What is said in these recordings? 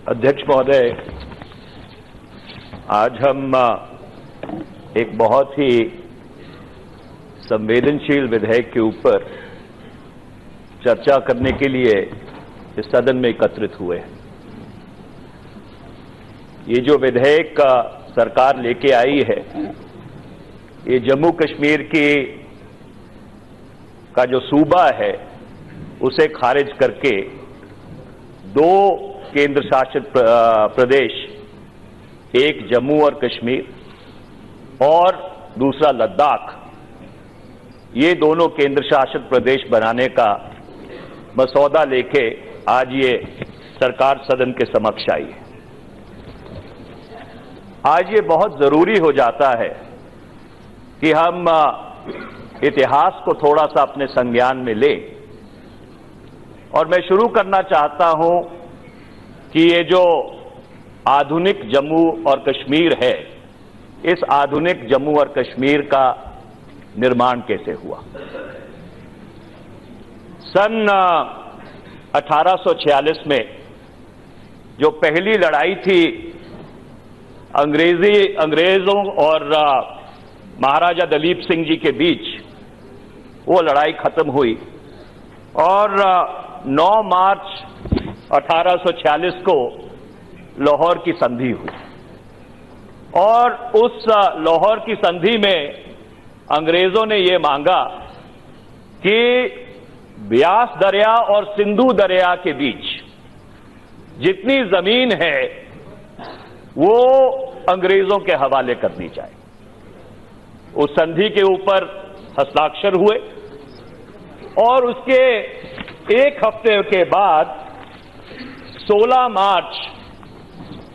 अध्यक्ष महोदय, आज हम एक बहुत ही संवेदनशील विधेयक के ऊपर चर्चा करने के लिए इस सदन में एकत्रित हुए हैं। ये जो विधेयक सरकार लेके आई है, ये जम्मू कश्मीर का जो सूबा है उसे खारिज करके दो केंद्र शासित प्रदेश, एक जम्मू और कश्मीर और दूसरा लद्दाख, ये दोनों केंद्र शासित प्रदेश बनाने का मसौदा लेके आज ये सरकार सदन के समक्ष आई है। आज ये बहुत जरूरी हो जाता है कि हम इतिहास को थोड़ा सा अपने संज्ञान में लें, और मैं शुरू करना चाहता हूं कि ये जो आधुनिक जम्मू और कश्मीर है, इस आधुनिक जम्मू और कश्मीर का निर्माण कैसे हुआ। सन 1846 में जो पहली लड़ाई थी अंग्रेजों और महाराजा दलीप सिंह जी के बीच, वो लड़ाई खत्म हुई और 9 मार्च 1846 को लाहौर की संधि हुई। और उस लाहौर की संधि में अंग्रेजों ने ये मांगा कि ब्यास दरिया और सिंधु दरिया के बीच जितनी जमीन है वो अंग्रेजों के हवाले करनी चाहिए। उस संधि के ऊपर हस्ताक्षर हुए और उसके एक हफ्ते के बाद 16 मार्च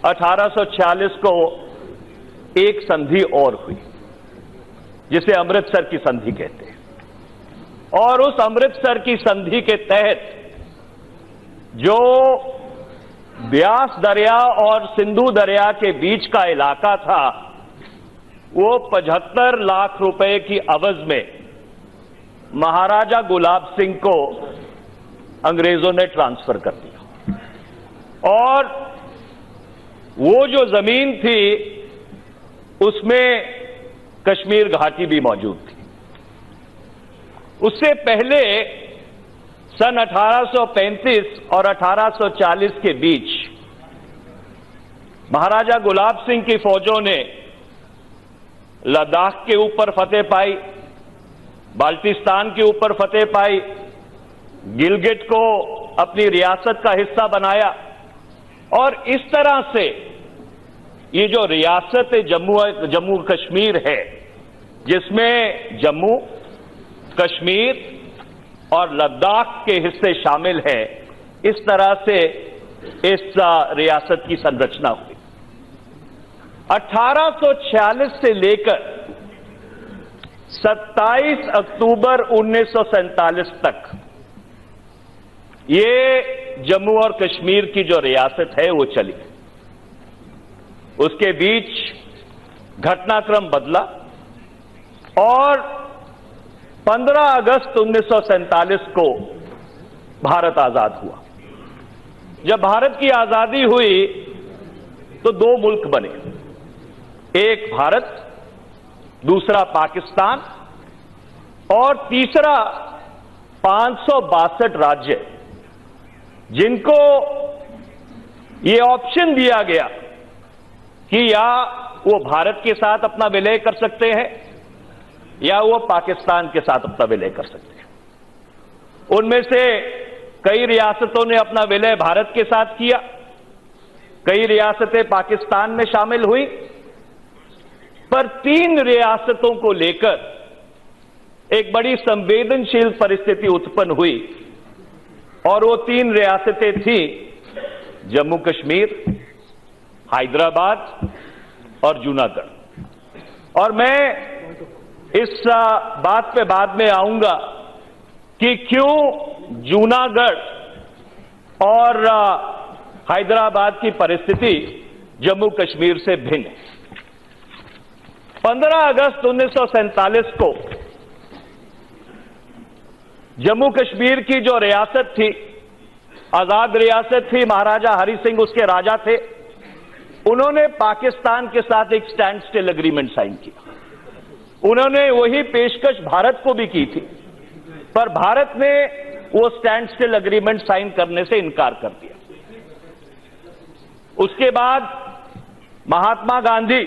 1846 को एक संधि और हुई, जिसे अमृतसर की संधि कहते हैं। और उस अमृतसर की संधि के तहत जो ब्यास दरिया और सिंधु दरिया के बीच का इलाका था, वो 75 लाख रुपए की अवज में महाराजा गुलाब सिंह को अंग्रेजों ने ट्रांसफर कर दिया। और वो जो जमीन थी उसमें कश्मीर घाटी भी मौजूद थी। उससे पहले सन 1835 और 1840 के बीच महाराजा गुलाब सिंह की फौजों ने लद्दाख के ऊपर फतेह पाई, बाल्टिस्तान के ऊपर फतेह पाई, गिलगिट को अपनी रियासत का हिस्सा बनाया। और इस तरह से ये जो रियासत जम्मू कश्मीर है, जिसमें जम्मू कश्मीर और लद्दाख के हिस्से शामिल हैं, इस तरह से इस रियासत की संरचना हुई। 1846 से लेकर 27 अक्टूबर 1947 तक ये जम्मू और कश्मीर की जो रियासत है वो चली। उसके बीच घटनाक्रम बदला और 15 अगस्त 1947 को भारत आजाद हुआ। जब भारत की आजादी हुई तो दो मुल्क बने, एक भारत, दूसरा पाकिस्तान और तीसरा 562 राज्य, जिनको ये ऑप्शन दिया गया कि या वो भारत के साथ अपना विलय कर सकते हैं या वो पाकिस्तान के साथ अपना विलय कर सकते हैं। उनमें से कई रियासतों ने अपना विलय भारत के साथ किया, कई रियासतें पाकिस्तान में शामिल हुई, पर 3 रियासतों को लेकर एक बड़ी संवेदनशील परिस्थिति उत्पन्न हुई। और वो 3 रियासतें थी जम्मू कश्मीर, हैदराबाद और जूनागढ़। और मैं इस बात पे बाद में आऊंगा कि क्यों जूनागढ़ और हैदराबाद की परिस्थिति जम्मू कश्मीर से भिन्न है। 15 अगस्त 1947 को जम्मू कश्मीर की जो रियासत थी आजाद रियासत थी, महाराजा हरि सिंह उसके राजा थे। उन्होंने पाकिस्तान के साथ एक स्टैंड स्टिल एग्रीमेंट साइन किया। उन्होंने वही पेशकश भारत को भी की थी, पर भारत ने वो स्टैंड स्टिल एग्रीमेंट साइन करने से इनकार कर दिया। उसके बाद महात्मा गांधी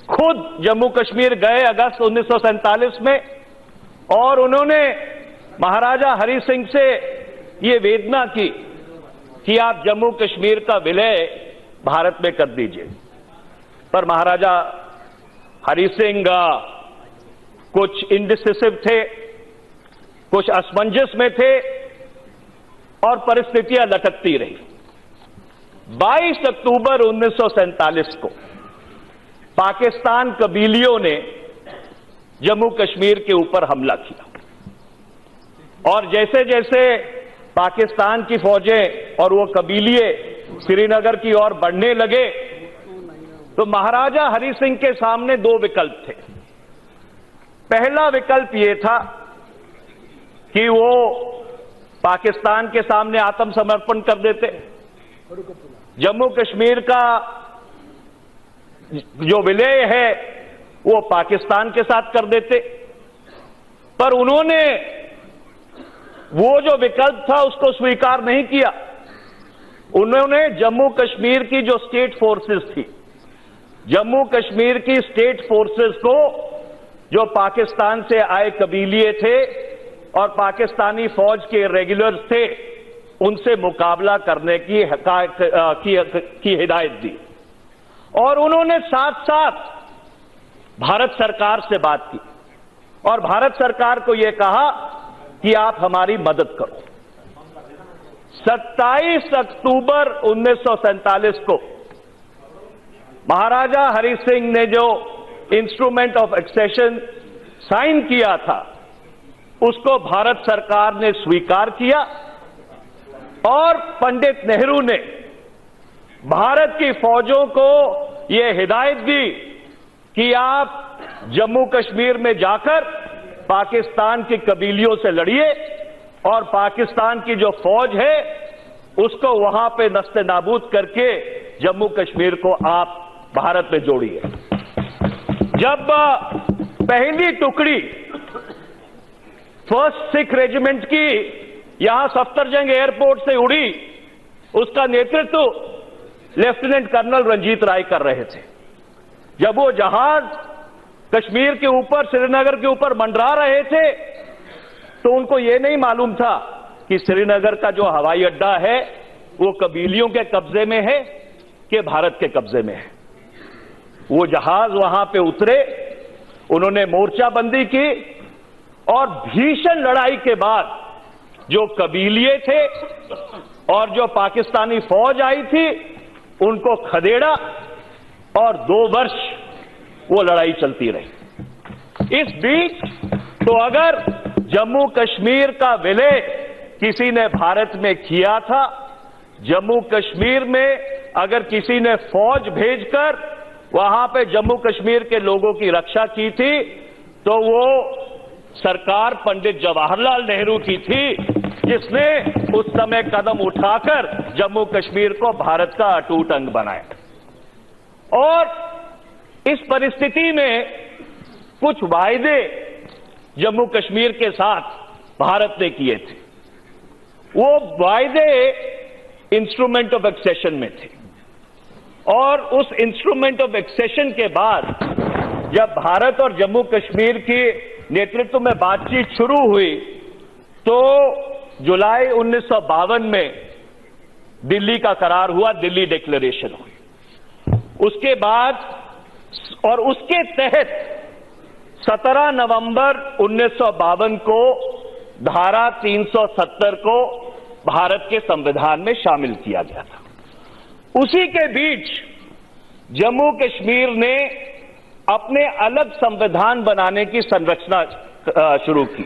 खुद जम्मू कश्मीर गए अगस्त 1947 में, और उन्होंने महाराजा हरि सिंह से ये वेदना की कि आप जम्मू कश्मीर का विलय भारत में कर दीजिए। पर महाराजा हरि सिंह कुछ इंडिसिसिव थे, कुछ असमंजस में थे, और परिस्थितियां लटकती रही। 22 अक्टूबर 1947 को पाकिस्तान कबीलियों ने जम्मू कश्मीर के ऊपर हमला किया, और जैसे जैसे पाकिस्तान की फौजें और वो कबीलिए श्रीनगर की ओर बढ़ने लगे, तो महाराजा हरि सिंह के सामने दो विकल्प थे। पहला विकल्प ये था कि वो पाकिस्तान के सामने आत्मसमर्पण कर देते, जम्मू कश्मीर का जो विलय है वो पाकिस्तान के साथ कर देते। पर उन्होंने वो जो विकल्प था उसको स्वीकार नहीं किया। उन्होंने जम्मू कश्मीर की जो स्टेट फोर्सेस थी, जम्मू कश्मीर की स्टेट फोर्सेस को, जो पाकिस्तान से आए कबीलिए थे और पाकिस्तानी फौज के रेगुलर्स थे, उनसे मुकाबला करने की हिदायत दी। और उन्होंने साथ साथ भारत सरकार से बात की और भारत सरकार को यह कहा कि आप हमारी मदद करो। 27 अक्टूबर 1947 को महाराजा हरि सिंह ने जो इंस्ट्रूमेंट ऑफ एक्सेशन साइन किया था, उसको भारत सरकार ने स्वीकार किया, और पंडित नेहरू ने भारत की फौजों को यह हिदायत दी कि आप जम्मू कश्मीर में जाकर पाकिस्तान की कबीलियों से लड़िए, और पाकिस्तान की जो फौज है उसको वहां पे नस्ते नाबूद करके जम्मू कश्मीर को आप भारत में जोड़िए। जब पहली टुकड़ी फर्स्ट सिख रेजिमेंट की यहां सफ्दरजंग एयरपोर्ट से उड़ी, उसका नेतृत्व लेफ्टिनेंट कर्नल रंजीत राय कर रहे थे। जब वो जहाज कश्मीर के ऊपर, श्रीनगर के ऊपर मंडरा रहे थे, तो उनको ये नहीं मालूम था कि श्रीनगर का जो हवाई अड्डा है वो कबीलियों के कब्जे में है कि भारत के कब्जे में है। वो जहाज वहां पे उतरे, उन्होंने मोर्चाबंदी की, और भीषण लड़ाई के बाद जो कबीलिए थे और जो पाकिस्तानी फौज आई थी, उनको खदेड़ा, और 2 वर्ष वो लड़ाई चलती रही। इस बीच तो अगर जम्मू कश्मीर का विलय किसी ने भारत में किया था, जम्मू कश्मीर में अगर किसी ने फौज भेजकर वहां पे जम्मू कश्मीर के लोगों की रक्षा की थी, तो वो सरकार पंडित जवाहरलाल नेहरू की थी, जिसने उस समय कदम उठाकर जम्मू कश्मीर को भारत का अटूट अंग बनाया। और इस परिस्थिति में कुछ वायदे जम्मू कश्मीर के साथ भारत ने किए थे। वो वायदे इंस्ट्रूमेंट ऑफ एक्सेशन में थे, और उस इंस्ट्रूमेंट ऑफ एक्सेशन के बाद जब भारत और जम्मू कश्मीर के नेतृत्व में बातचीत शुरू हुई, तो जुलाई 1952 में दिल्ली का करार हुआ, दिल्ली डिक्लेरेशन हुई। उसके बाद और उसके तहत 17 नवंबर 1952 को धारा 370 को भारत के संविधान में शामिल किया गया था। उसी के बीच जम्मू कश्मीर ने अपने अलग संविधान बनाने की संरचना शुरू की।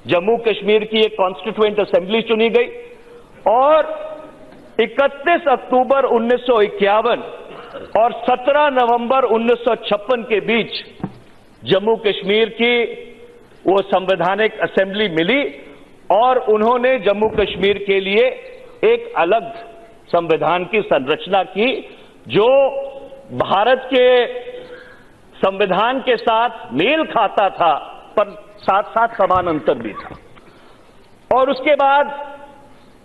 जम्मू कश्मीर की एक कॉन्स्टिट्यूएंट असेंबली चुनी गई, और 31 अक्टूबर 1951 और 17 नवंबर 1956 के बीच जम्मू कश्मीर की वो संवैधानिक असेंबली मिली, और उन्होंने जम्मू कश्मीर के लिए एक अलग संविधान की संरचना की जो भारत के संविधान के साथ मेल खाता था, पर साथ साथ समान अंतर भी था। और उसके बाद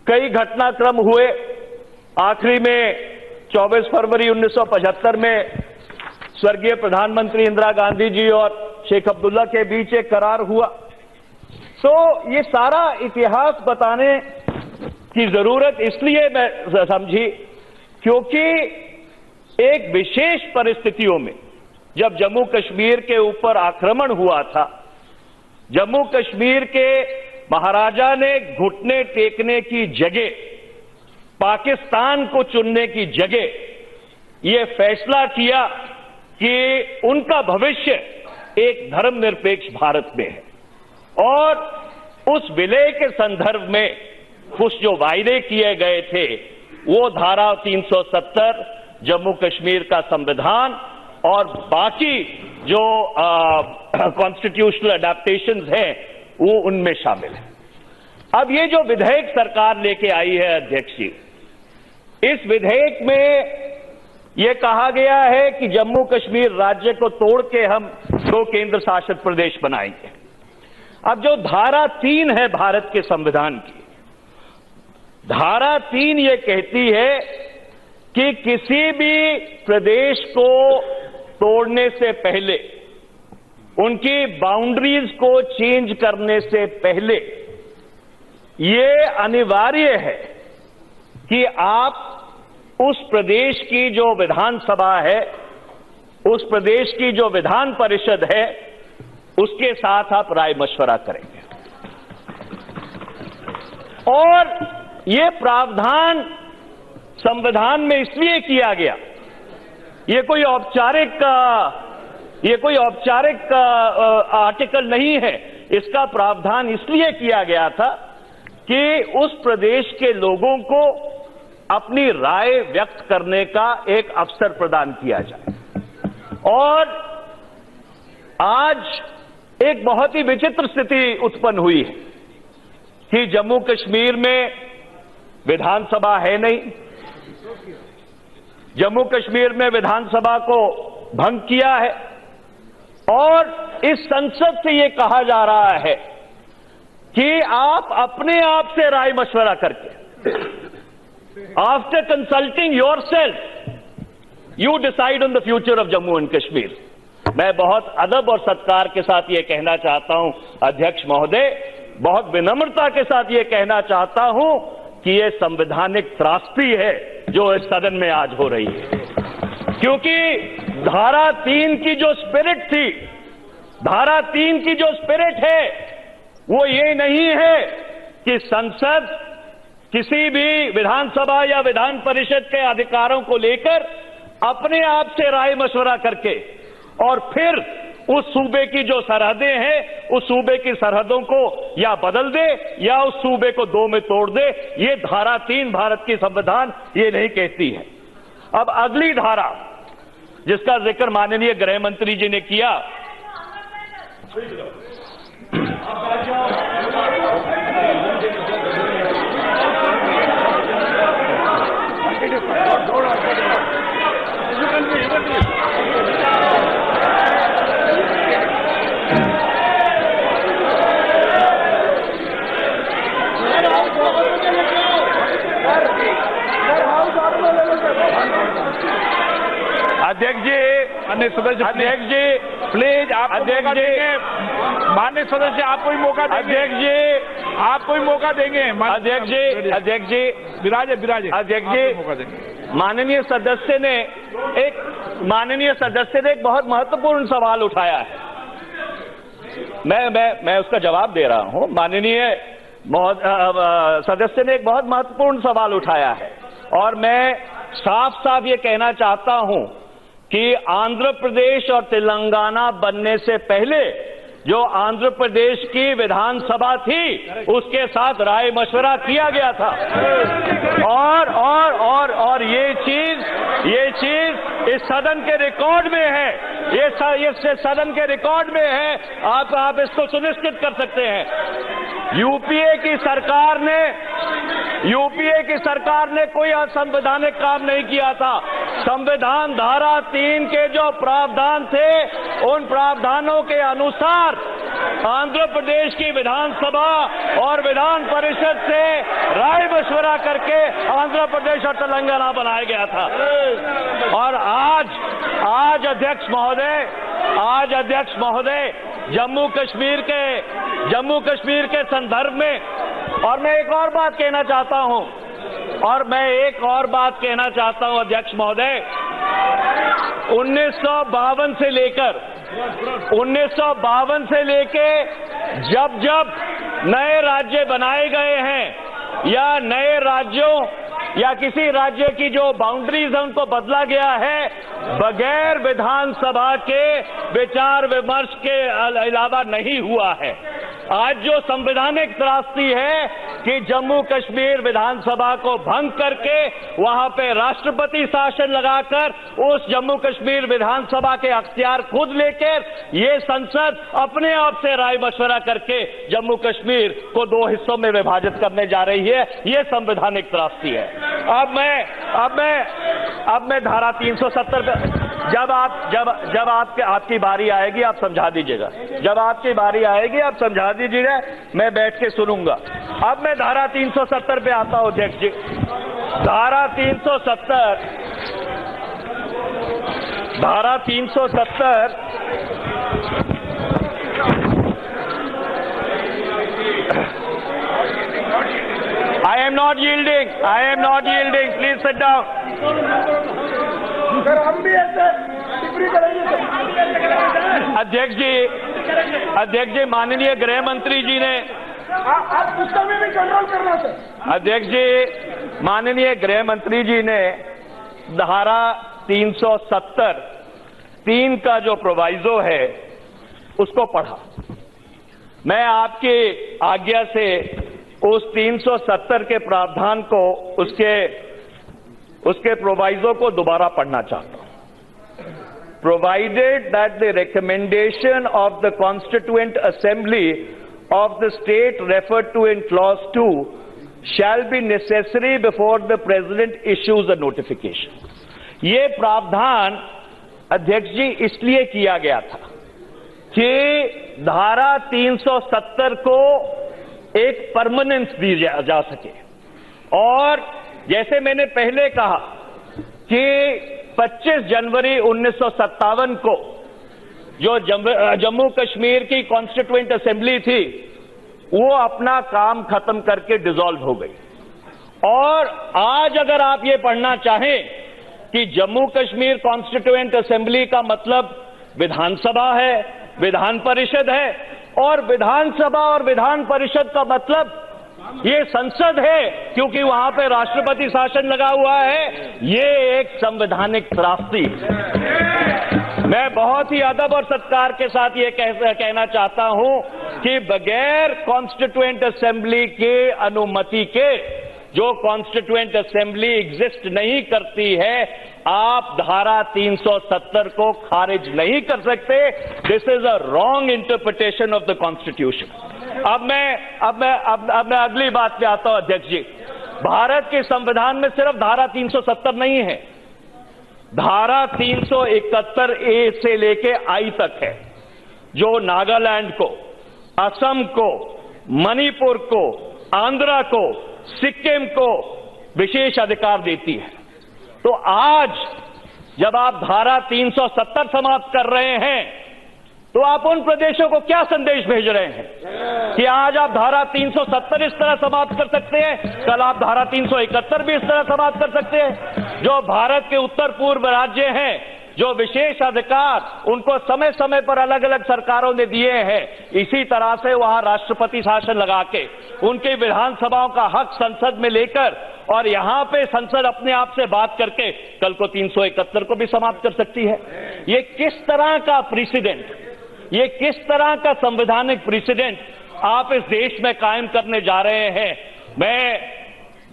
कई घटनाक्रम हुए। आखिरी में 24 फरवरी 1975 में स्वर्गीय प्रधानमंत्री इंदिरा गांधी जी और शेख अब्दुल्ला के बीच एक करार हुआ। तो ये सारा इतिहास बताने की जरूरत इसलिए मैं समझी क्योंकि एक विशेष परिस्थितियों में जब जम्मू कश्मीर के ऊपर आक्रमण हुआ था, जम्मू कश्मीर के महाराजा ने घुटने टेकने की जगह, पाकिस्तान को चुनने की जगह ये फैसला किया कि उनका भविष्य एक धर्मनिरपेक्ष भारत में है। और उस विलय के संदर्भ में कुछ जो वायदे किए गए थे वो धारा 370, जम्मू कश्मीर का संविधान और बाकी जो कॉन्स्टिट्यूशनल अडेप्टेशंस हैं वो उनमें शामिल है। अब ये जो विधेयक सरकार लेके आई है अध्यक्ष जी, इस विधेयक में यह कहा गया है कि जम्मू कश्मीर राज्य को तोड़ के हम 2 केंद्र शासित प्रदेश बनाएंगे। अब जो धारा 3 है भारत के संविधान की, धारा 3 ये कहती है कि किसी भी प्रदेश को तोड़ने से पहले, उनकी बाउंड्रीज को चेंज करने से पहले ये अनिवार्य है कि आप उस प्रदेश की जो विधानसभा है, उस प्रदेश की जो विधान परिषद है, उसके साथ आप राय मशवरा करेंगे। और ये प्रावधान संविधान में इसलिए किया गया, ये कोई औपचारिक आर्टिकल नहीं है, इसका प्रावधान इसलिए किया गया था कि उस प्रदेश के लोगों को अपनी राय व्यक्त करने का एक अवसर प्रदान किया जाए। और आज एक बहुत ही विचित्र स्थिति उत्पन्न हुई है कि जम्मू कश्मीर में विधानसभा है नहीं, जम्मू कश्मीर में विधानसभा को भंग किया है और इस संसद से यह कहा जा रहा है कि आप अपने आप से राय मशवरा करके, after consulting yourself you decide on the future of Jammu and Kashmir. मैं बहुत अदब और सत्कार के साथ यह कहना चाहता हूं अध्यक्ष महोदय, बहुत विनम्रता के साथ यह कहना चाहता हूं कि यह संवैधानिक त्रासदी है जो इस सदन में आज हो रही है। क्योंकि धारा 3 की जो स्पिरिट थी, धारा 3 की जो स्पिरिट है वो ये नहीं है कि संसद किसी भी विधानसभा या विधान परिषद के अधिकारों को लेकर अपने आप से राय मशवरा करके और फिर उस सूबे की जो सरहदें हैं उस सूबे की सरहदों को या बदल दे या उस सूबे को 2 में तोड़ दे। ये धारा 3 भारत की संविधान ये नहीं कहती है। अब अगली धारा जिसका जिक्र माननीय गृह मंत्री जी ने किया, अध्यक्ष जी, अध्यक्ष जी प्लीज, आप अध्यक्ष जी, माननीय सदस्य आपको ही मौका देंगे। अध्यक्ष जी आपको ही मौका देंगे। अध्यक्ष जी, अध्यक्ष जी विराजे अध्यक्ष जी, माननीय सदस्य ने एक बहुत महत्वपूर्ण सवाल उठाया है। मैं उसका जवाब दे रहा हूं। माननीय सदस्य ने एक बहुत महत्वपूर्ण सवाल उठाया है और मैं साफ साफ ये कहना चाहता हूं कि आंध्र प्रदेश और तेलंगाना बनने से पहले जो आंध्र प्रदेश की विधानसभा थी उसके साथ राय मशवरा किया गया था। और ये चीज इस सदन के रिकॉर्ड में है, ये सदन के रिकॉर्ड में है। आप इसको सुनिश्चित कर सकते हैं। यूपीए की सरकार ने कोई असंवैधानिक काम नहीं किया था। संविधान धारा 3 के जो प्रावधान थे, उन प्रावधानों के अनुसार आंध्र प्रदेश की विधानसभा और विधान परिषद से राय मशवरा करके आंध्र प्रदेश और तेलंगाना बनाया गया था। और आज अध्यक्ष महोदय जम्मू कश्मीर के संदर्भ में, और मैं एक और बात कहना चाहता हूं अध्यक्ष महोदय, 1952 से लेके जब नए राज्य बनाए गए हैं या नए राज्यों या किसी राज्य की जो बाउंड्रीज है उनको बदला गया है, बगैर विधानसभा के विचार विमर्श के अलावा नहीं हुआ है। आज जो संवैधानिक त्रासदी है कि जम्मू कश्मीर विधानसभा को भंग करके वहां पे राष्ट्रपति शासन लगाकर उस जम्मू कश्मीर विधानसभा के अख्तियार खुद लेकर ये संसद अपने आप से राय मशवरा करके जम्मू कश्मीर को 2 हिस्सों में विभाजित करने जा रही है, ये संवैधानिक त्रासदी है। अब मैं धारा 370 पे जब आपकी बारी आएगी आप समझा दीजिएगा। जब आपकी बारी आएगी आप समझा दीजिएगा, मैं बैठ के सुनूंगा। अब मैं धारा 370 पे आता हूं अध्यक्ष जी। धारा 370 I am not yielding. Please sit down. Sir हम भी ऐसे टिप्पणी करेंगे सर। अध्यक्ष जी माननीय गृह मंत्री जी ने आप गुस्सा में भी कंट्रोल करना सर। अध्यक्ष जी माननीय गृह मंत्री जी ने धारा 370(3) का जो प्रोवाइजो है उसको पढ़ा। मैं आपकी आज्ञा से उस 370 के प्रावधान को उसके प्रोवाइजो को दोबारा पढ़ना चाहता हूं। Provided that the recommendation of the constituent assembly of the state referred to in clause 2 shall be necessary before the president issues a notification. ये प्रावधान अध्यक्ष जी इसलिए किया गया था कि धारा 370 को एक परमानेंस दी जा सके। और जैसे मैंने पहले कहा कि 25 जनवरी 1957 को जो जम्मू कश्मीर की कॉन्स्टिट्यूएंट असेंबली थी वो अपना काम खत्म करके डिसॉल्व हो गई। और आज अगर आप ये पढ़ना चाहें कि जम्मू कश्मीर कॉन्स्टिट्यूएंट असेंबली का मतलब विधानसभा है, विधान परिषद है, और विधानसभा और विधान परिषद का मतलब ये संसद है क्योंकि वहां पे राष्ट्रपति शासन लगा हुआ है, ये एक संवैधानिक त्रासदी। मैं बहुत ही अदब और सत्कार के साथ ये कहना चाहता हूं कि बगैर कॉन्स्टिट्यूएंट असेंबली के अनुमति के जो कॉन्स्टिट्यूएंट असेंबली एग्जिस्ट नहीं करती है, आप धारा 370 को खारिज नहीं कर सकते। This is a wrong interpretation of the constitution. अब मैं अगली बात पे आता हूं अध्यक्ष जी। भारत के संविधान में सिर्फ धारा 370 नहीं है, धारा 371A से लेके I तक है, जो नागालैंड को, असम को, मणिपुर को, आंध्रा को, सिक्किम को विशेष अधिकार देती है। तो आज जब आप धारा 370 समाप्त कर रहे हैं तो आप उन प्रदेशों को क्या संदेश भेज रहे हैं कि आज आप धारा 370 इस तरह समाप्त कर सकते हैं, कल आप धारा 371 भी इस तरह समाप्त कर सकते हैं। जो भारत के उत्तर पूर्व राज्य हैं, जो विशेष अधिकार उनको समय समय पर अलग अलग सरकारों ने दिए हैं, इसी तरह से वहां राष्ट्रपति शासन लगा के उनके विधानसभाओं का हक संसद में लेकर और यहां पे संसद अपने आप से बात करके कल को 371 को भी समाप्त कर सकती है। ये किस तरह का प्रेसिडेंट, ये किस तरह का संवैधानिक प्रेसिडेंट आप इस देश में कायम करने जा रहे हैं? मैं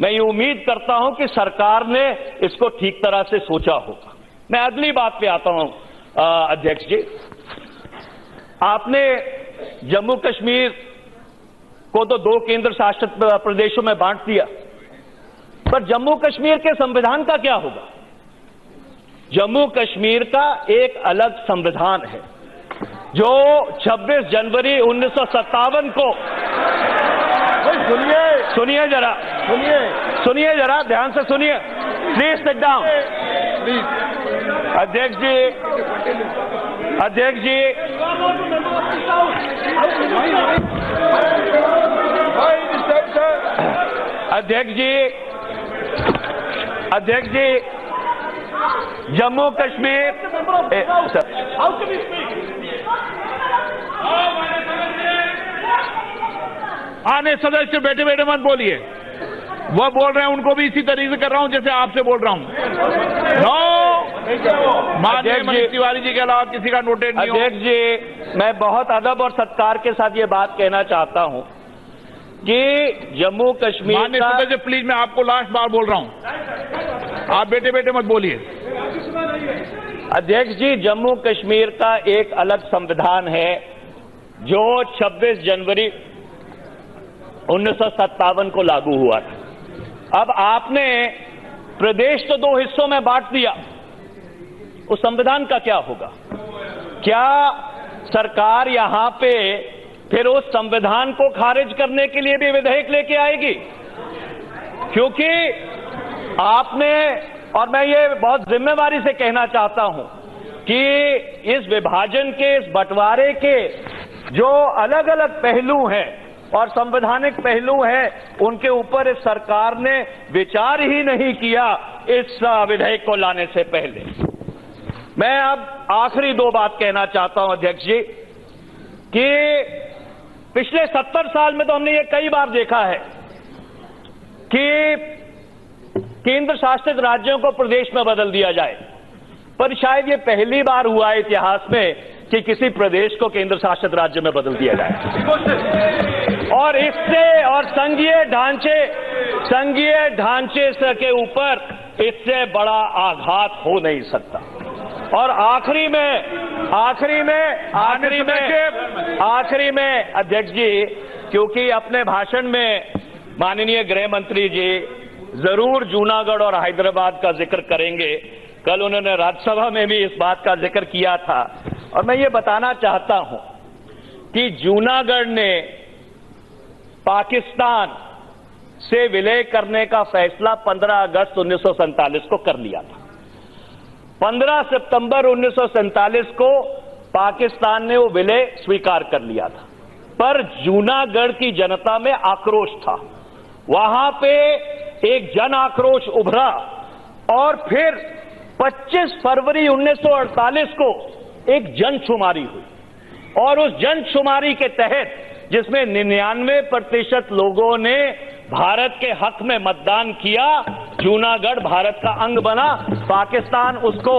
ये उम्मीद करता हूं कि सरकार ने इसको ठीक तरह से सोचा होगा। मैं अगली बात पे आता हूं अध्यक्ष जी। आपने जम्मू कश्मीर को तो 2 केंद्र शासित प्रदेशों में बांट दिया, पर जम्मू कश्मीर के संविधान का क्या होगा? जम्मू कश्मीर का एक अलग संविधान है जो 26 जनवरी 1957 को, सुनिए जरा ध्यान से सुनिए, प्लीज सिट डाउन। अध्यक्ष जी, अध्यक्ष जी, अध्यक्ष जी, अध्यक्ष जी, जम्मू कश्मीर आने सदस्य बैठे बैठे मत बोलिए, वो बोल रहे हैं उनको भी इसी तरीके से कर रहा हूं जैसे आपसे बोल रहा हूं। नो, माननीय मनीष तिवारी जी के अलावा किसी का नोटेड नहीं हो। अध्यक्ष जी, मैं बहुत अदब और सत्कार के साथ ये बात कहना चाहता हूं कि जम्मू कश्मीर माननीय सदस्य प्लीज, मैं आपको लास्ट बार बोल रहा हूं, आप बैठे बैठे मत बोलिए। अध्यक्ष जी, जम्मू कश्मीर का एक अलग संविधान है जो 26 जनवरी 1957 को लागू हुआ था। अब आपने प्रदेश तो 2 हिस्सों में बांट दिया, उस संविधान का क्या होगा? क्या सरकार यहां पे फिर उस संविधान को खारिज करने के लिए भी विधेयक लेके आएगी? क्योंकि आपने, और मैं ये बहुत जिम्मेवारी से कहना चाहता हूं कि इस विभाजन के, इस बंटवारे के जो अलग अलग पहलू हैं और संवैधानिक पहलू हैं, उनके ऊपर इस सरकार ने विचार ही नहीं किया इस विधेयक को लाने से पहले। मैं अब आखिरी 2 बात कहना चाहता हूं अध्यक्ष जी कि पिछले 70 साल में तो हमने ये कई बार देखा है कि केंद्र शासित राज्यों को प्रदेश में बदल दिया जाए, पर शायद ये पहली बार हुआ है इतिहास में कि किसी प्रदेश को केंद्र शासित राज्य में बदल दिया जाए। और इससे, और संघीय ढांचे के ऊपर इससे बड़ा आघात हो नहीं सकता। और आखिरी में अध्यक्ष जी, क्योंकि अपने भाषण में माननीय गृह मंत्री जी जरूर जूनागढ़ और हैदराबाद का जिक्र करेंगे, कल उन्होंने राज्यसभा में भी इस बात का जिक्र किया था, और मैं ये बताना चाहता हूं कि जूनागढ़ ने पाकिस्तान से विलय करने का फैसला 15 अगस्त 1947 को कर लिया था। 15 सितंबर 1947 को पाकिस्तान ने वो विलय स्वीकार कर लिया था, पर जूनागढ़ की जनता में आक्रोश था। वहां पे एक जन आक्रोश उभरा और फिर 25 फरवरी 1948 को एक जनशुमारी हुई, और उस जनशुमारी के तहत जिसमें 99% लोगों ने भारत के हक में मतदान किया, जूनागढ़ भारत का अंग बना। पाकिस्तान उसको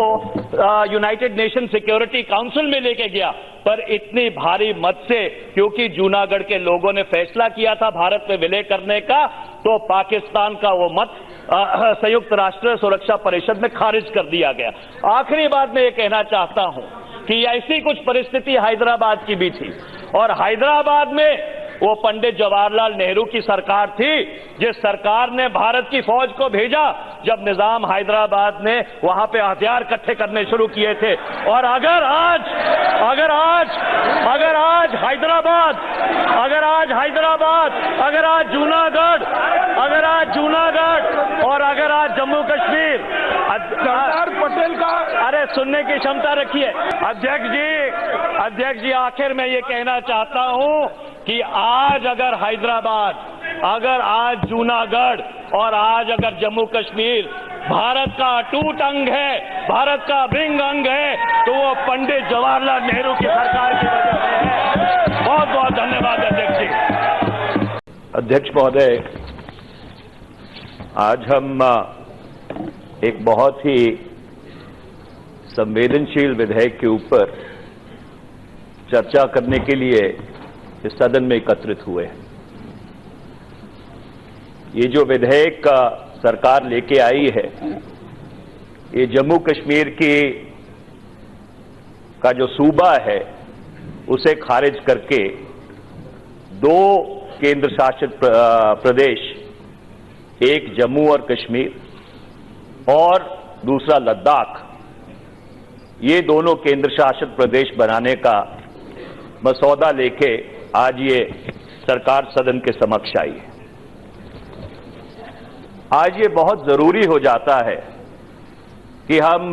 यूनाइटेड नेशन सिक्योरिटी काउंसिल में लेके गया, पर इतनी भारी मत से, क्योंकि जूनागढ़ के लोगों ने फैसला किया था भारत में विलय करने का, तो पाकिस्तान का वो मत संयुक्त राष्ट्र सुरक्षा परिषद में खारिज कर दिया गया। आखिरी बात मैं ये कहना चाहता हूं कि ऐसी कुछ परिस्थिति हैदराबाद की भी थी, और हैदराबाद में वो पंडित जवाहरलाल नेहरू की सरकार थी जिस सरकार ने भारत की फौज को भेजा जब निजाम हैदराबाद ने वहां पे हथियार इकट्ठे करने शुरू किए थे। और अगर आज हैदराबाद, अगर आज जूनागढ़ और अगर आज जम्मू कश्मीर, सरदार पटेल का, अरे सुनने की क्षमता रखिए अध्यक्ष जी, आखिर में ये कहना चाहता हूं कि आज अगर हैदराबाद, अगर आज जूनागढ़ और आज अगर जम्मू कश्मीर भारत का अटूट अंग है, भारत का अभिन्न अंग है, तो वो पंडित जवाहरलाल नेहरू की सरकार की वजह से है। बहुत बहुत धन्यवाद अध्यक्ष जी। अध्यक्ष महोदय, आज हम एक बहुत ही संवेदनशील विधेयक के ऊपर चर्चा करने के लिए इस सदन में एकत्रित हुए हैं। ये जो विधेयक सरकार लेके आई है, ये जम्मू कश्मीर का जो सूबा है उसे खारिज करके 2 केंद्र शासित प्रदेश, एक जम्मू और कश्मीर और दूसरा लद्दाख, ये दोनों केंद्र शासित प्रदेश बनाने का मसौदा लेके आज ये सरकार सदन के समक्ष आई है। आज ये बहुत जरूरी हो जाता है कि हम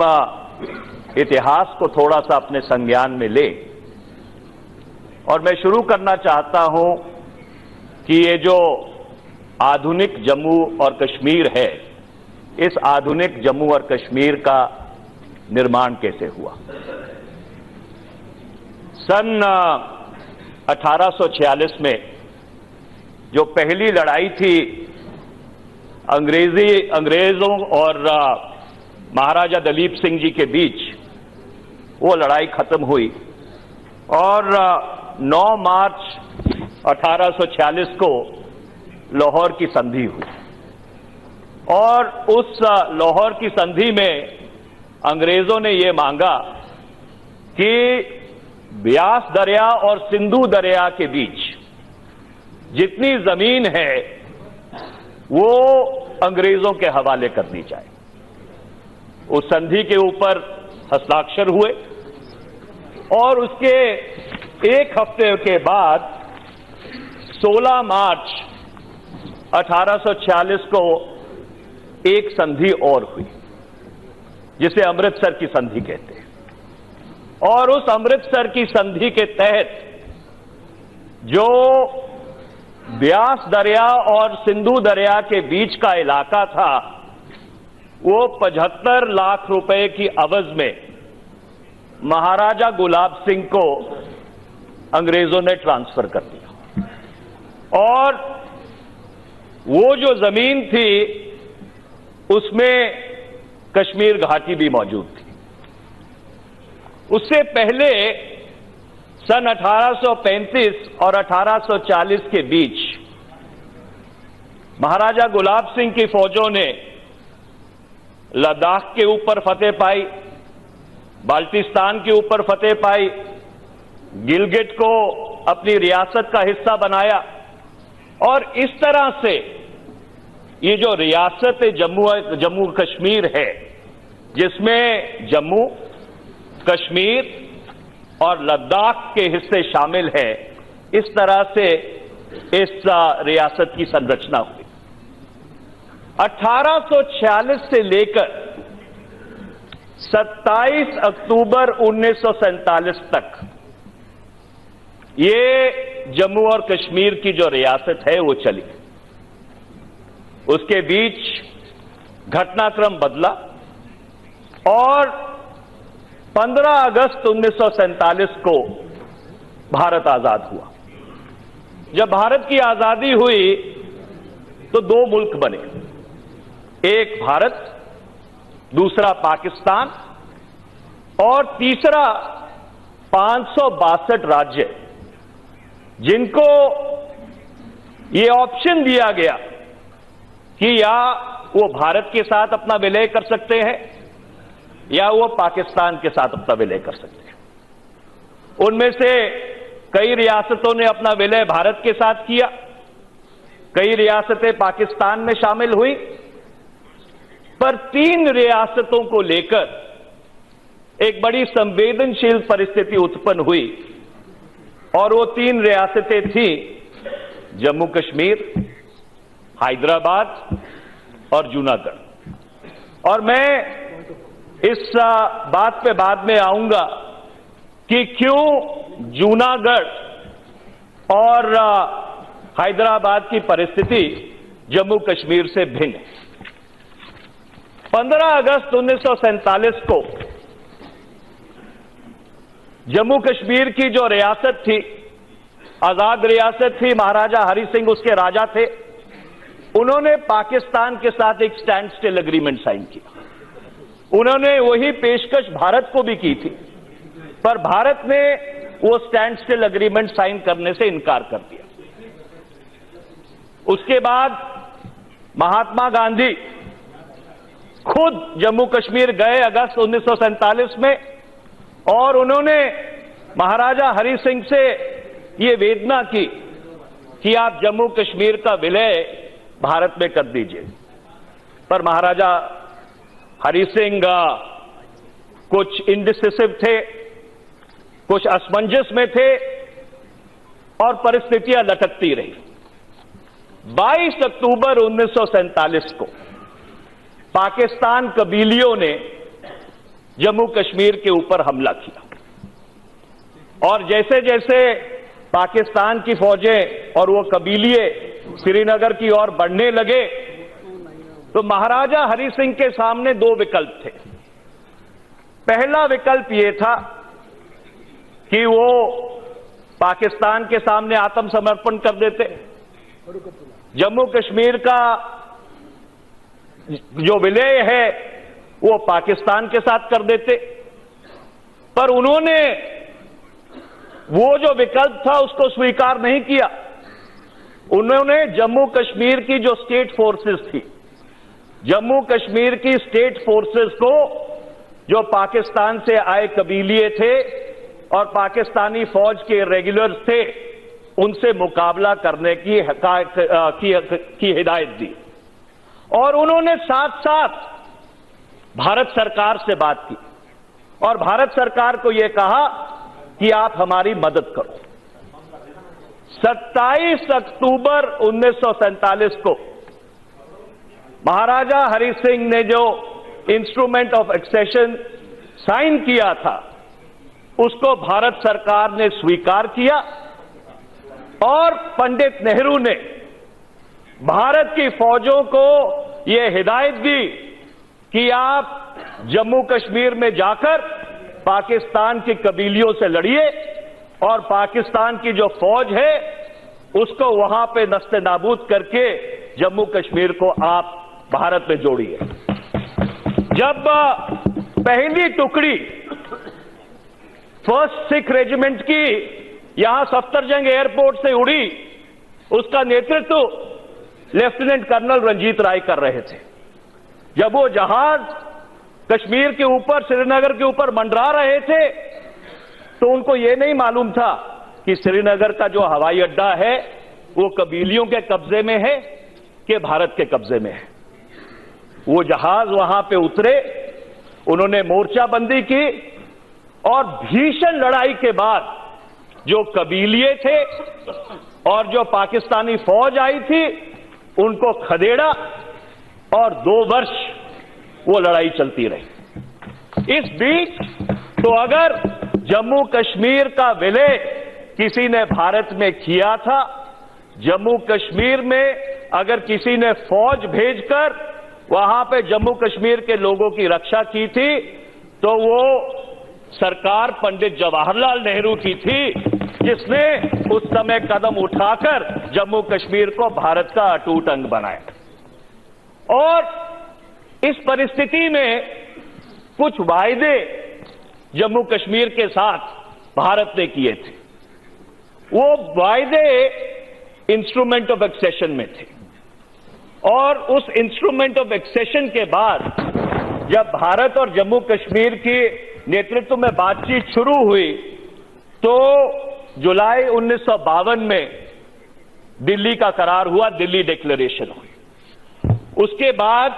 इतिहास को थोड़ा सा अपने संज्ञान में लें, और मैं शुरू करना चाहता हूं कि ये जो आधुनिक जम्मू और कश्मीर है, इस आधुनिक जम्मू और कश्मीर का निर्माण कैसे हुआ। सन 1846 में जो पहली लड़ाई थी अंग्रेजों और महाराजा दलीप सिंह जी के बीच, वो लड़ाई खत्म हुई और 9 मार्च 1846 को लाहौर की संधि हुई। और उस लाहौर की संधि में अंग्रेजों ने ये मांगा कि ब्यास दरिया और सिंधु दरिया के बीच जितनी जमीन है वो अंग्रेजों के हवाले कर दी जाए। उस संधि के ऊपर हस्ताक्षर हुए और उसके एक हफ्ते के बाद 16 मार्च 1846 को एक संधि और हुई, जिसे अमृतसर की संधि कहते हैं। और उस अमृतसर की संधि के तहत जो ब्यास दरिया और सिंधु दरिया के बीच का इलाका था, वो 75 लाख रुपए की अवज में महाराजा गुलाब सिंह को अंग्रेजों ने ट्रांसफर कर दिया। और वो जो जमीन थी उसमें कश्मीर घाटी भी मौजूद थी। उससे पहले सन 1835 और 1840 के बीच महाराजा गुलाब सिंह की फौजों ने लद्दाख के ऊपर फतेह पाई, बाल्टिस्तान के ऊपर फतेह पाई, गिलगिट को अपनी रियासत का हिस्सा बनाया। और इस तरह से ये जो रियासत जम्मू कश्मीर है, जिसमें जम्मू, कश्मीर और लद्दाख के हिस्से शामिल हैं, इस तरह से इस रियासत की संरचना हुई। 1846 से लेकर 27 अक्टूबर 1947 तक ये जम्मू और कश्मीर की जो रियासत है वो चली। उसके बीच घटनाक्रम बदला और 15 अगस्त 1947 को भारत आजाद हुआ। जब भारत की आजादी हुई तो 2 मुल्क बने, एक भारत, दूसरा पाकिस्तान और तीसरा 562 राज्य, जिनको ये ऑप्शन दिया गया कि या वो भारत के साथ अपना विलय कर सकते हैं या वो पाकिस्तान के साथ अपना विलय कर सकते हैं। उनमें से कई रियासतों ने अपना विलय भारत के साथ किया, कई रियासतें पाकिस्तान में शामिल हुई, पर 3 रियासतों को लेकर एक बड़ी संवेदनशील परिस्थिति उत्पन्न हुई और वो 3 रियासतें थी जम्मू कश्मीर, हैदराबाद और जूनागढ़। और मैं इस बात पे बाद में आऊंगा कि क्यों जूनागढ़ और हैदराबाद की परिस्थिति जम्मू कश्मीर से भिन्न है। 15 अगस्त 1947 को जम्मू कश्मीर की जो रियासत थी, आजाद रियासत थी, महाराजा हरि सिंह उसके राजा थे, उन्होंने पाकिस्तान के साथ एक स्टैंड स्टिल एग्रीमेंट साइन किया। उन्होंने वही पेशकश भारत को भी की थी, पर भारत ने वो स्टैंड स्टिल एग्रीमेंट साइन करने से इनकार कर दिया। उसके बाद महात्मा गांधी खुद जम्मू कश्मीर गए अगस्त 1947 में और उन्होंने महाराजा हरि सिंह से ये वेदना की कि आप जम्मू कश्मीर का विलय भारत में कर दीजिए। पर महाराजा हरि सिंह कुछ इंडिसिसिव थे, कुछ असमंजस में थे और परिस्थितियां लटकती रही। 22 अक्टूबर 1947 को पाकिस्तान कबीलियों ने जम्मू कश्मीर के ऊपर हमला किया और जैसे जैसे पाकिस्तान की फौजें और वो कबीलिए श्रीनगर की ओर बढ़ने लगे तो महाराजा हरि सिंह के सामने दो विकल्प थे। पहला विकल्प ये था कि वो पाकिस्तान के सामने आत्मसमर्पण कर देते, जम्मू कश्मीर का जो विलय है वो पाकिस्तान के साथ कर देते। पर उन्होंने वो जो विकल्प था उसको स्वीकार नहीं किया। उन्होंने जम्मू कश्मीर की जो स्टेट फोर्सेस थी, जम्मू कश्मीर की स्टेट फोर्सेस को जो पाकिस्तान से आए कबीलिए थे और पाकिस्तानी फौज के रेगुलर्स थे, उनसे मुकाबला करने की हिदायत दी। और उन्होंने साथ साथ भारत सरकार से बात की और भारत सरकार को यह कहा कि आप हमारी मदद करो। 27 अक्टूबर 1947 को महाराजा हरि सिंह ने जो इंस्ट्रूमेंट ऑफ एक्सेशन साइन किया था उसको भारत सरकार ने स्वीकार किया और पंडित नेहरू ने भारत की फौजों को यह हिदायत दी कि आप जम्मू कश्मीर में जाकर पाकिस्तान की कबीलियों से लड़िए और पाकिस्तान की जो फौज है उसको वहां पे नस्ते नाबूद करके जम्मू कश्मीर को आप भारत में जोड़िए। जब पहली टुकड़ी फर्स्ट सिख रेजिमेंट की यहां सफ्दरजंग एयरपोर्ट से उड़ी, उसका नेतृत्व लेफ्टिनेंट कर्नल रंजीत राय कर रहे थे। जब वो जहाज कश्मीर के ऊपर, श्रीनगर के ऊपर मंडरा रहे थे तो उनको ये नहीं मालूम था कि श्रीनगर का जो हवाई अड्डा है वो कबीलियों के कब्जे में है कि भारत के कब्जे में है। वो जहाज वहां पे उतरे, उन्होंने मोर्चाबंदी की और भीषण लड़ाई के बाद जो कबीलिए थे और जो पाकिस्तानी फौज आई थी उनको खदेड़ा और 2 वर्ष वो लड़ाई चलती रही। इस बीच तो अगर जम्मू कश्मीर का विलय किसी ने भारत में किया था, जम्मू कश्मीर में अगर किसी ने फौज भेजकर वहां पे जम्मू कश्मीर के लोगों की रक्षा की थी तो वो सरकार पंडित जवाहरलाल नेहरू की थी, जिसने उस समय कदम उठाकर जम्मू कश्मीर को भारत का अटूट अंग बनाया। और इस परिस्थिति में कुछ वायदे जम्मू कश्मीर के साथ भारत ने किए थे। वो वायदे इंस्ट्रूमेंट ऑफ एक्सेशन में थे और उस इंस्ट्रूमेंट ऑफ एक्सेशन के बाद जब भारत और जम्मू कश्मीर के नेतृत्व में बातचीत शुरू हुई तो जुलाई 1952 में दिल्ली का करार हुआ, दिल्ली डिक्लेरेशन हुई। उसके बाद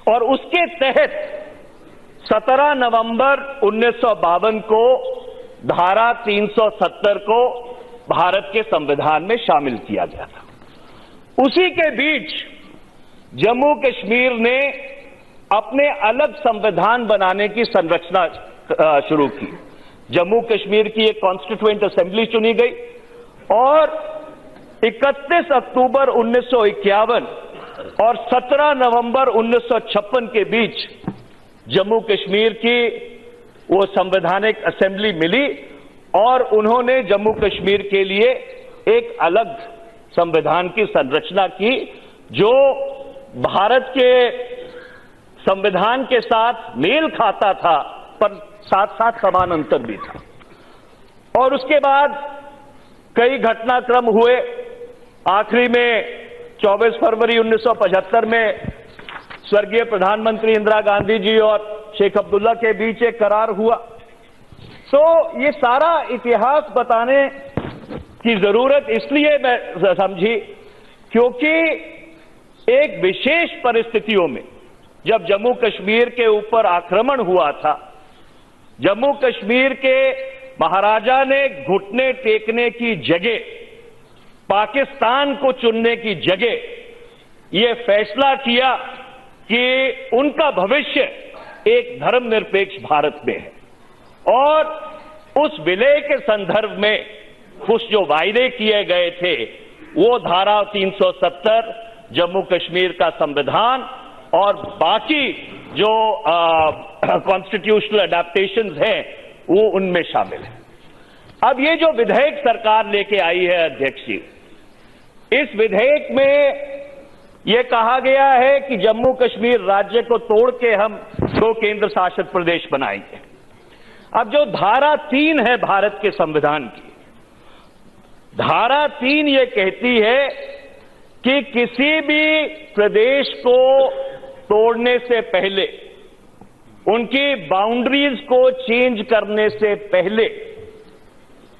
और उसके तहत 17 नवंबर 1952 को धारा 370 को भारत के संविधान में शामिल किया गया था। उसी के बीच जम्मू कश्मीर ने अपने अलग संविधान बनाने की संरचना शुरू की। जम्मू कश्मीर की एक कॉन्स्टिट्यूएंट असेंबली चुनी गई और 31 अक्टूबर 1951 और 17 नवंबर 1956 के बीच जम्मू कश्मीर की वो संवैधानिक असेंबली मिली और उन्होंने जम्मू कश्मीर के लिए एक अलग संविधान की संरचना की जो भारत के संविधान के साथ मेल खाता था पर साथ साथ समान अंतर भी था। और उसके बाद कई घटनाक्रम हुए। आखिरी में 24 फरवरी 1975 में स्वर्गीय प्रधानमंत्री इंदिरा गांधी जी और शेख अब्दुल्ला के बीच एक करार हुआ। तो ये सारा इतिहास बताने की जरूरत इसलिए मैं समझी क्योंकि एक विशेष परिस्थितियों में जब जम्मू कश्मीर के ऊपर आक्रमण हुआ था, जम्मू कश्मीर के महाराजा ने घुटने टेकने की जगह, पाकिस्तान को चुनने की जगह ये फैसला किया कि उनका भविष्य एक धर्मनिरपेक्ष भारत में है, और उस विलय के संदर्भ में कुछ जो वायदे किए गए थे वो धारा 370, जम्मू कश्मीर का संविधान और बाकी जो कॉन्स्टिट्यूशनल अडेप्टेशंस हैं वो उनमें शामिल है। अब ये जो विधेयक सरकार लेके आई है अध्यक्ष जी, इस विधेयक में ये कहा गया है कि जम्मू कश्मीर राज्य को तोड़ के हम 2 केंद्र शासित प्रदेश बनाएंगे। अब जो धारा 3 है भारत के संविधान की, धारा 3 ये कहती है कि किसी भी प्रदेश को तोड़ने से पहले, उनकी बाउंड्रीज को चेंज करने से पहले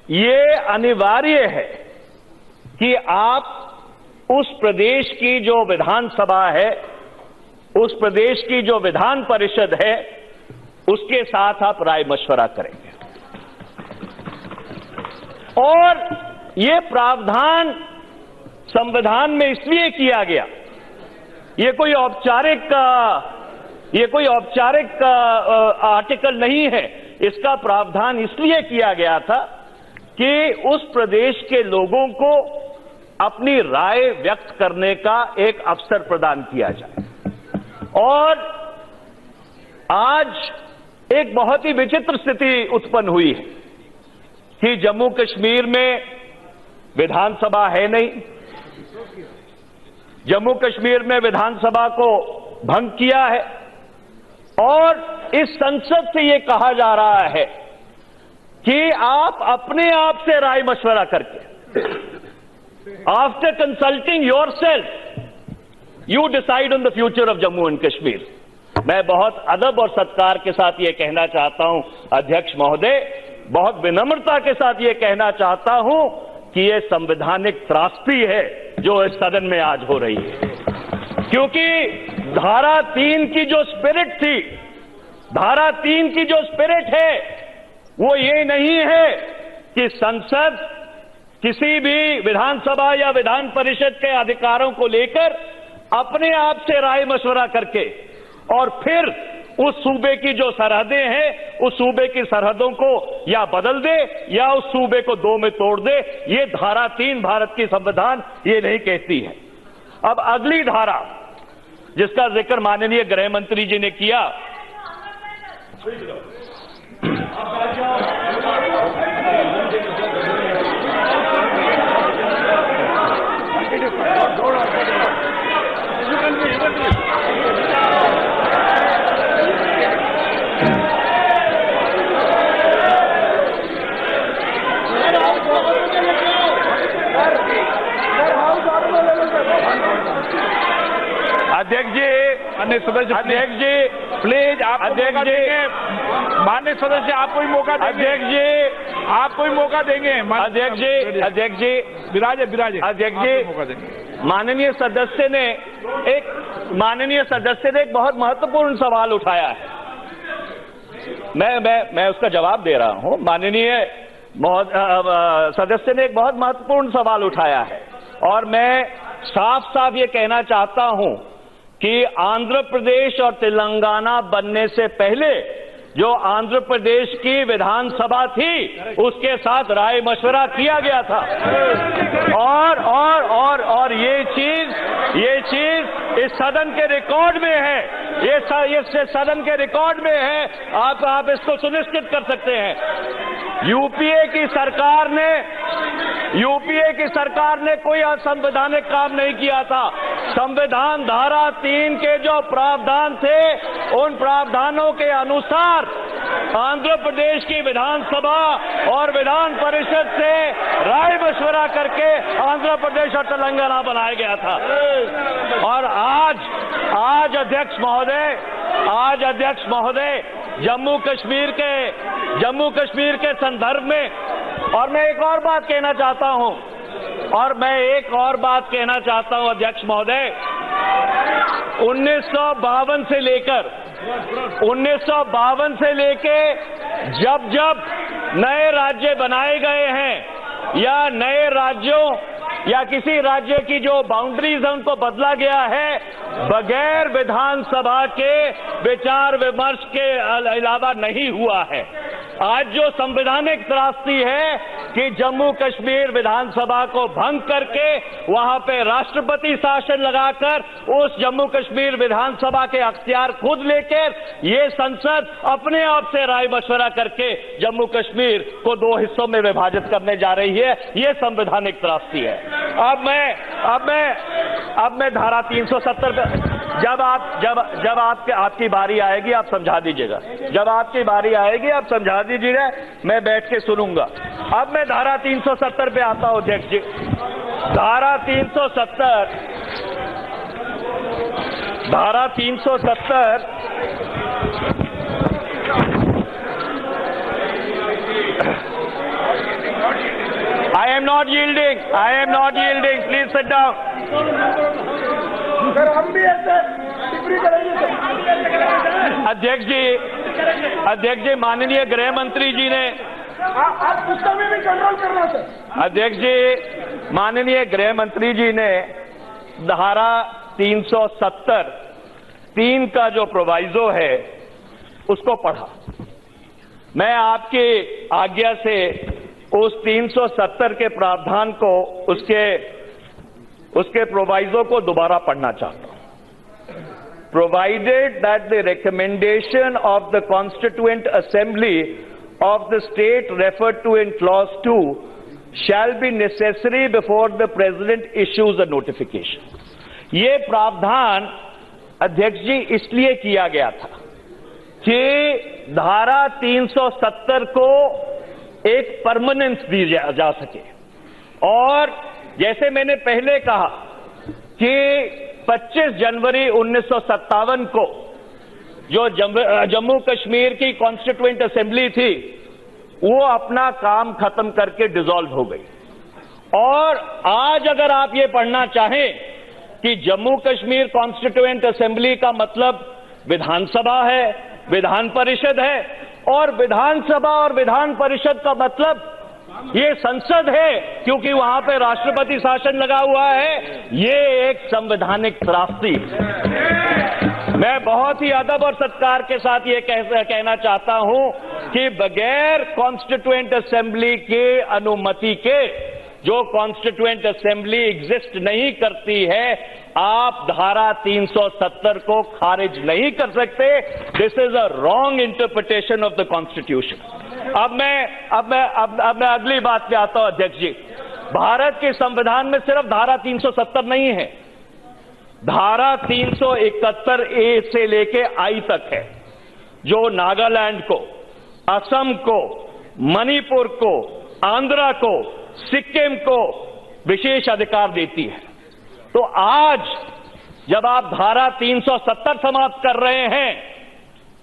ये अनिवार्य है कि आप उस प्रदेश की जो विधानसभा है, उस प्रदेश की जो विधान परिषद है, उसके साथ आप राय मशवरा करेंगे। और ये प्रावधान संविधान में इसलिए किया गया, ये कोई औपचारिक आर्टिकल नहीं है, इसका प्रावधान इसलिए किया गया था कि उस प्रदेश के लोगों को अपनी राय व्यक्त करने का एक अवसर प्रदान किया जाए। और आज एक बहुत ही विचित्र स्थिति उत्पन्न हुई है कि जम्मू कश्मीर में विधानसभा है नहीं, जम्मू कश्मीर में विधानसभा को भंग किया है, और इस संसद से यह कहा जा रहा है कि आप अपने आप से राय मशवरा करके, after consulting yourself you decide on the future of Jammu and Kashmir. मैं बहुत अदब और सत्कार के साथ यह कहना चाहता हूं अध्यक्ष महोदय, बहुत विनम्रता के साथ यह कहना चाहता हूं कि यह संवैधानिक त्रासदी है जो इस सदन में आज हो रही है, क्योंकि धारा 3 की जो स्पिरिट थी, धारा 3 की जो स्पिरिट है वो ये नहीं है कि संसद किसी भी विधानसभा या विधान परिषद के अधिकारों को लेकर अपने आप से राय मशवरा करके और फिर उस सूबे की जो सरहदें हैं उस सूबे की सरहदों को या बदल दे या उस सूबे को 2 में तोड़ दे। ये धारा 3 भारत की संविधान ये नहीं कहती है। अब अगली धारा जिसका जिक्र माननीय गृह मंत्री जी ने किया, अध्यक्ष जी प्लीज, आप अध्यक्ष जी, माननीय सदस्य आपको ही मौका देंगे। अध्यक्ष जी आपको ही मौका देंगे। अध्यक्ष जी विराजे अध्यक्ष जी, मौका देंगे। माननीय सदस्य ने एक बहुत महत्वपूर्ण सवाल उठाया है, मैं उसका जवाब दे रहा हूं। माननीय सदस्य ने एक बहुत महत्वपूर्ण सवाल उठाया है और मैं साफ साफ ये कहना चाहता हूं कि आंध्र प्रदेश और तेलंगाना बनने से पहले जो आंध्र प्रदेश की विधानसभा थी उसके साथ राय मशवरा किया गया था, और ये चीज इस सदन के रिकॉर्ड में है, ये सदन के रिकॉर्ड में है। आप इसको सुनिश्चित कर सकते हैं। यूपीए की सरकार ने कोई असंवैधानिक काम नहीं किया था। संविधान धारा 3 के जो प्रावधान थे उन प्रावधानों के अनुसार आंध्र प्रदेश की विधानसभा और विधान परिषद से राय मशवरा करके आंध्र प्रदेश और तेलंगाना बनाया गया था। और आज अध्यक्ष महोदय जम्मू कश्मीर के संदर्भ में और मैं एक और बात कहना चाहता हूं, अध्यक्ष महोदय, 1952 से लेके जब नए राज्य बनाए गए हैं या नए राज्यों या किसी राज्य की जो बाउंड्रीज है उनको बदला गया है, बगैर विधानसभा के विचार विमर्श के अलावा नहीं हुआ है। आज जो संवैधानिक त्रासदी है कि जम्मू कश्मीर विधानसभा को भंग करके वहां पे राष्ट्रपति शासन लगाकर उस जम्मू कश्मीर विधानसभा के अख्तियार खुद लेकर ये संसद अपने आप से राय मशवरा करके जम्मू कश्मीर को 2 हिस्सों में विभाजित करने जा रही है, ये संवैधानिक त्रासदी है। अब मैं धारा 370 पे जब आपकी बारी आएगी आप समझा दीजिएगा, जब आपकी बारी आएगी आप समझा दीजिएगा, मैं बैठ के सुनूंगा। अब मैं धारा 370 पे आता हूं अध्यक्ष जी। धारा 370 I am not yielding, please sit down. Sir हम भी ऐसे टिप्पणी करेंगे सर। अध्यक्ष जी माननीय गृह मंत्री जी ने आप गुस्सा में भी कंट्रोल करना सर। अध्यक्ष जी माननीय गृह मंत्री जी ने धारा 370(3) का जो प्रोवाइजो है उसको पढ़ा। मैं आपकी आज्ञा से उस 370 के प्रावधान को उसके प्रोवाइजो को दोबारा पढ़ना चाहता हूं। Provided that the recommendation of the constituent assembly of the state referred to in clause 2 shall be necessary before the president issues a notification. ये प्रावधान अध्यक्ष जी इसलिए किया गया था कि धारा 370 को एक परमानेंस दी जा सके। और जैसे मैंने पहले कहा कि 25 जनवरी 1957 को जो जम्मू कश्मीर की कॉन्स्टिट्यूएंट असेंबली थी वो अपना काम खत्म करके डिसॉल्व हो गई। और आज अगर आप ये पढ़ना चाहें कि जम्मू कश्मीर कॉन्स्टिट्यूएंट असेंबली का मतलब विधानसभा है, विधान परिषद है, और विधानसभा और विधान परिषद का मतलब ये संसद है क्योंकि वहां पे राष्ट्रपति शासन लगा हुआ है, ये एक संवैधानिक त्रासदी। मैं बहुत ही अदब और सत्कार के साथ ये कहना चाहता हूं कि बगैर कॉन्स्टिट्यूएंट असेंबली के अनुमति के जो कॉन्स्टिट्यूएंट असेंबली एग्जिस्ट नहीं करती है, आप धारा 370 को खारिज नहीं कर सकते। This is a wrong interpretation of the constitution. अब मैं अगली बात पे आता हूं अध्यक्ष जी। भारत के संविधान में सिर्फ धारा 370 नहीं है, धारा 371A से लेके I तक है, जो नागालैंड को, असम को, मणिपुर को, आंध्रा को, सिक्किम को विशेष अधिकार देती है। तो आज जब आप धारा 370 समाप्त कर रहे हैं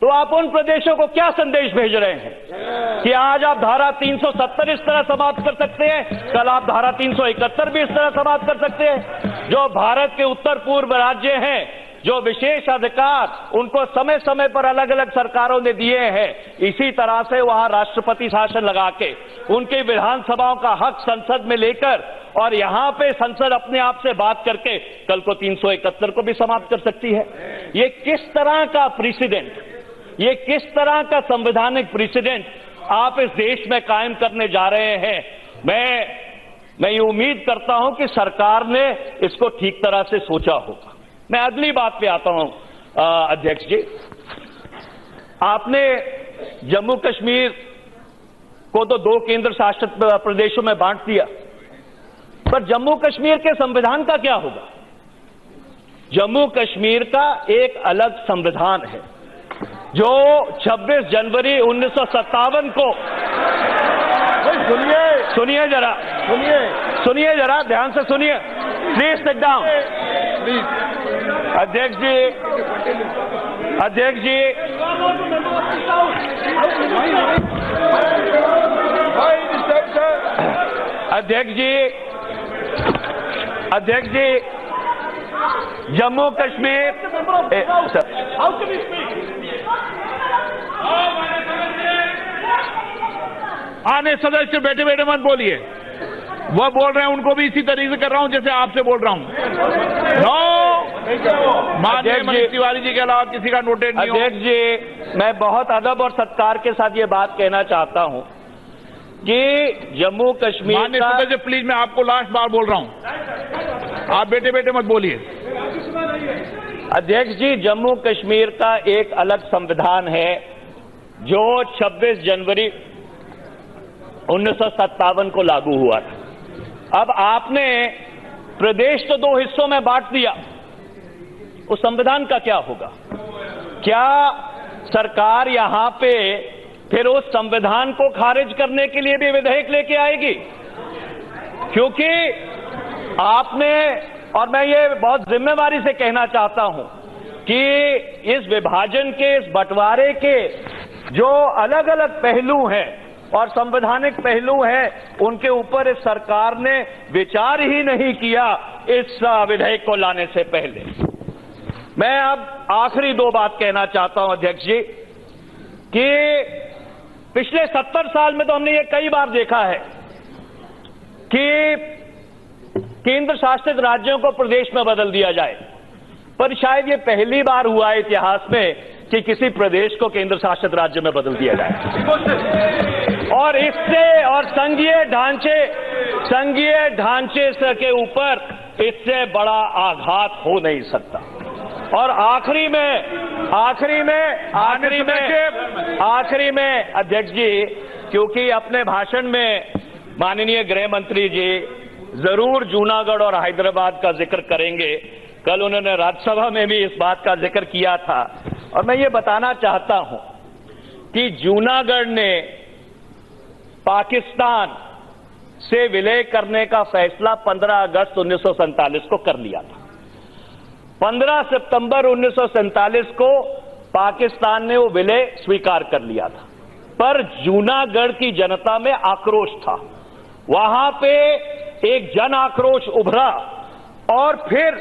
तो आप उन प्रदेशों को क्या संदेश भेज रहे हैं कि आज आप धारा 370 इस तरह समाप्त कर सकते हैं, कल आप धारा 371 भी इस तरह समाप्त कर सकते हैं। जो भारत के उत्तर पूर्व राज्य हैं, जो विशेष अधिकार उनको समय समय पर अलग अलग सरकारों ने दिए हैं, इसी तरह से वहां राष्ट्रपति शासन लगा के उनकी विधानसभाओं का हक संसद में लेकर और यहां पे संसद अपने आप से बात करके कल को 371 को भी समाप्त कर सकती है। ये किस तरह का प्रेसिडेंट, ये किस तरह का संवैधानिक प्रेसिडेंट आप इस देश में कायम करने जा रहे हैं। मैं ये उम्मीद करता हूं कि सरकार ने इसको ठीक तरह से सोचा होगा। मैं अगली बात पे आता हूं अध्यक्ष जी। आपने जम्मू कश्मीर को तो 2 केंद्र शासित प्रदेशों में बांट दिया, पर जम्मू कश्मीर के संविधान का क्या होगा? जम्मू कश्मीर का एक अलग संविधान है जो 26 जनवरी 1957 को सुनिए जरा ध्यान से सुनिए, प्लीज सिट डाउन। अध्यक्ष जी भाई अध्यक्ष जी, जम्मू कश्मीर आने सदस्य बैठे बैठे मत बोलिए। वह बोल रहे हैं, उनको भी इसी तरीके से कर रहा हूं जैसे आपसे बोल रहा हूं। नो, माननीय मनीष तिवारी जी के अलावा किसी का नोटेड नहीं हो। अध्यक्ष जी, मैं बहुत अदब और सत्कार के साथ ये बात कहना चाहता हूं कि जम्मू कश्मीर माननीय का सदस्य प्लीज, मैं आपको लास्ट बार बोल रहा हूं, आप बैठे बैठे मत बोलिए। अध्यक्ष जी, जम्मू कश्मीर का एक अलग संविधान है जो 26 जनवरी 1957 को लागू हुआ था। अब आपने प्रदेश तो 2 हिस्सों में बांट दिया, उस संविधान का क्या होगा? क्या सरकार यहां पे फिर उस संविधान को खारिज करने के लिए भी विधेयक लेके आएगी? क्योंकि आपने, और मैं ये बहुत जिम्मेवारी से कहना चाहता हूं कि इस विभाजन के, इस बंटवारे के जो अलग अलग पहलू हैं और संवैधानिक पहलू हैं, उनके ऊपर इस सरकार ने विचार ही नहीं किया इस विधेयक को लाने से पहले। मैं अब आखिरी 2 बात कहना चाहता हूं अध्यक्ष जी कि पिछले 70 साल में तो हमने ये कई बार देखा है कि केंद्र शासित राज्यों को प्रदेश में बदल दिया जाए, पर शायद ये पहली बार हुआ है इतिहास में कि किसी प्रदेश को केंद्र शासित राज्य में बदल दिया जाए। और इससे, और संघीय ढांचे के ऊपर इससे बड़ा आघात हो नहीं सकता। और आखिरी में अध्यक्ष जी, क्योंकि अपने भाषण में माननीय गृह मंत्री जी जरूर जूनागढ़ और हैदराबाद का जिक्र करेंगे, कल उन्होंने राज्यसभा में भी इस बात का जिक्र किया था, और मैं ये बताना चाहता हूं कि जूनागढ़ ने पाकिस्तान से विलय करने का फैसला 15 अगस्त 1947 को कर लिया था। 15 सितंबर 1947 को पाकिस्तान ने वो विलय स्वीकार कर लिया था, पर जूनागढ़ की जनता में आक्रोश था। वहां पे एक जन आक्रोश उभरा और फिर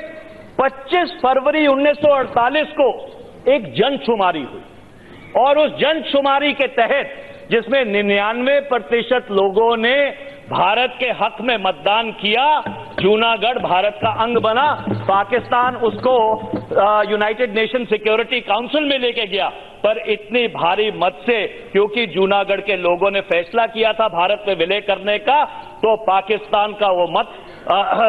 25 फरवरी 1948 को एक जनशुमारी हुई, और उस जनशुमारी के तहत जिसमें 99% लोगों ने भारत के हक में मतदान किया, जूनागढ़ भारत का अंग बना। पाकिस्तान उसको यूनाइटेड नेशन सिक्योरिटी काउंसिल में लेके गया, पर इतनी भारी मत से, क्योंकि जूनागढ़ के लोगों ने फैसला किया था भारत में विलय करने का, तो पाकिस्तान का वो मत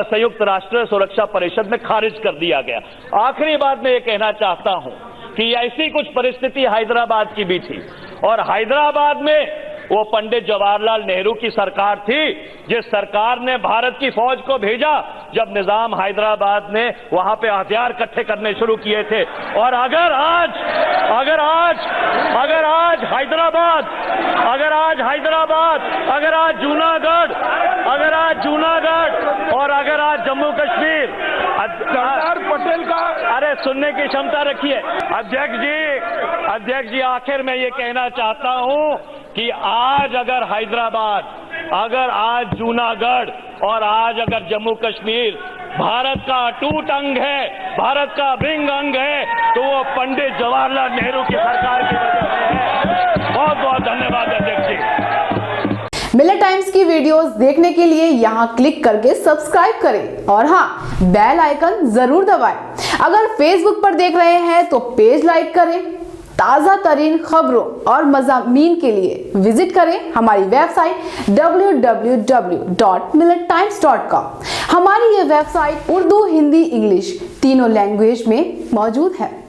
संयुक्त राष्ट्र सुरक्षा परिषद में खारिज कर दिया गया। आखिरी बात मैं ये कहना चाहता हूं कि ऐसी कुछ परिस्थिति हैदराबाद की भी थी, और हैदराबाद में वो पंडित जवाहरलाल नेहरू की सरकार थी जिस सरकार ने भारत की फौज को भेजा जब निजाम हैदराबाद ने वहां पे हथियार इकट्ठे करने शुरू किए थे। और अगर आज हैदराबाद, अगर आज जूनागढ़ और अगर आज जम्मू कश्मीर, सरदार पटेल का, अरे सुनने की क्षमता रखिए अध्यक्ष जी, आखिर मैं ये कहना चाहता हूं कि आज अगर हैदराबाद, अगर आज जूनागढ़ और आज अगर जम्मू कश्मीर भारत का अटूट अंग है, भारत का अभिन्न अंग है, तो वो पंडित जवाहरलाल नेहरू की सरकार की वजह से है। बहुत बहुत धन्यवाद अध्यक्ष जी। मिलत टाइम्स की वीडियोस देखने के लिए यहाँ क्लिक करके सब्सक्राइब करें, और हाँ, बेल आइकन जरूर दबाएं। अगर फेसबुक पर देख रहे हैं तो पेज लाइक करें। ताज़ा तरीन खबरों और मज़ामीन के लिए विजिट करें हमारी वेबसाइट www.millettimes.com। हमारी ये वेबसाइट उर्दू, हिंदी, इंग्लिश तीनों लैंग्वेज में मौजूद है।